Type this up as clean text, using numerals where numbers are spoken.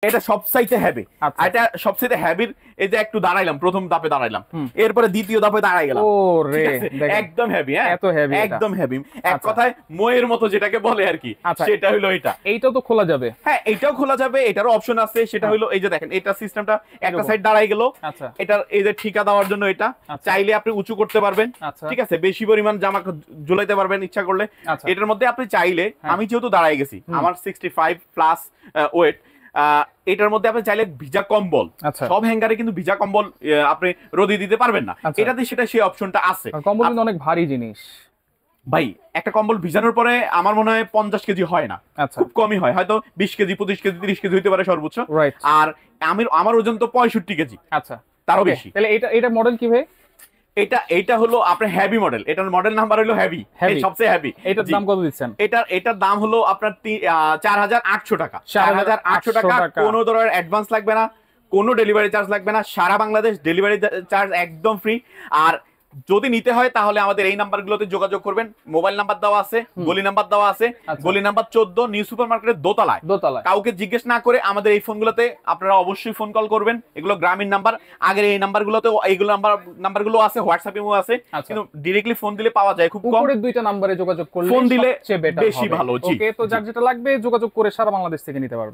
এটা সবচাইতে হেভি। আচ্ছা। এটা সবচাইতে হেভির এই যে একটু দাঁড়াইলাম, প্রথম ধাপে দাঁড়াইলাম, এরপরে দ্বিতীয় ধাপে দাঁড়াই গেলাম। ওরে একদম হেভি, হ্যাঁ এত হেভি, একদম হেভি। এক আচ্ছা। কথায় মইয়ের মতো যেটাকে বলে আর কি, আচ্ছা। সেটা হলো এটা। এইটাও তো খোলা যাবে? হ্যাঁ, এটাও খোলা যাবে, এটারও অপশন আছে। সেটা হলো এই যে দেখেন, এটা সিস্টেমটা একটা সাইড দাঁড়াই গেল। আচ্ছা। এটার এই যে ঠিকা দেওয়ার জন্য এটা চাইলে আপনি উঁচু করতে পারবেন। আচ্ছা। ঠিক আছে, বেশি পরিমাণ জামা ঝুলাইতে পারবেন ইচ্ছা করলে। আচ্ছা। এটার মধ্যে আপনি চাইলে, আমি যেহেতু দাঁড়াই গেছি, আমার 65 প্লাস ওয়েট, এটার মধ্যে আপনি চাইলে ভিজা কম্বল, সব হ্যাঙ্গারে কিন্তু ভিজা কম্বল আপনি রোদে দিতে পারবেন না, এটাতে সেটা সেই অপশনটা আছে। কম্বল কিন্তু অনেক ভারী জিনিস ভাই, একটা কম্বল ভিজানোর পরে আমার মনে হয় 50 কেজি হয় না, খুব কমই হয়, হয়তো 20 কেজি 25 কেজি 30 কেজি হইতে পারে সর্বোচ্চ। আর আমার ওজন তো 65 কেজি। আচ্ছা, তারও বেশি। তাহলে এটা মডেল কি ভাই? এটা হলো আপনার হেভি মডেল, এটার মডেল নাম্বার হলো হেভি, সবচেয়ে হেভি। এটার দাম কত দিচ্ছেন? এটার দাম হলো আপনার 4800 টাকা। 4800 টাকা। কোনো ধরনের অ্যাডভান্স লাগবে না, কোনো ডেলিভারি চার্জ লাগবে না, সারা বাংলাদেশ ডেলিভারি চার্জ একদম ফ্রি। আর যদি নিতে হয় তাহলে আমাদের এই নাম্বারগুলোতে যোগাযোগ করবেন। মোবাইল নাম্বার দেওয়া আছে, গলি নাম্বার দেওয়া আছে। গলি নাম্বার 14, নিউ সুপার মার্কেটের দোতলায়। কাউকে জিজ্ঞেস না করে আমাদের এই ফোনগুলোতে আপনারা অবশ্যই ফোন কল করবেন। এগুলো গ্রামীণ নাম্বার। আগের এই নাম্বারগুলোতে এইগুলো নাম্বারগুলো আছে, হোয়াটসঅ্যাপে আছে, কিন্তু ডাইরেক্টলি ফোন দিলে পাওয়া যায় খুব কম। উপরের দুইটা নাম্বারে যোগাযোগ করলে ফোন দিলে সবচেয়ে বেটার বেশি ভালো। ওকে, তো যার যেটা লাগবে যোগাযোগ করে সারা বাংলাদেশ থেকে নিতে পারবেন।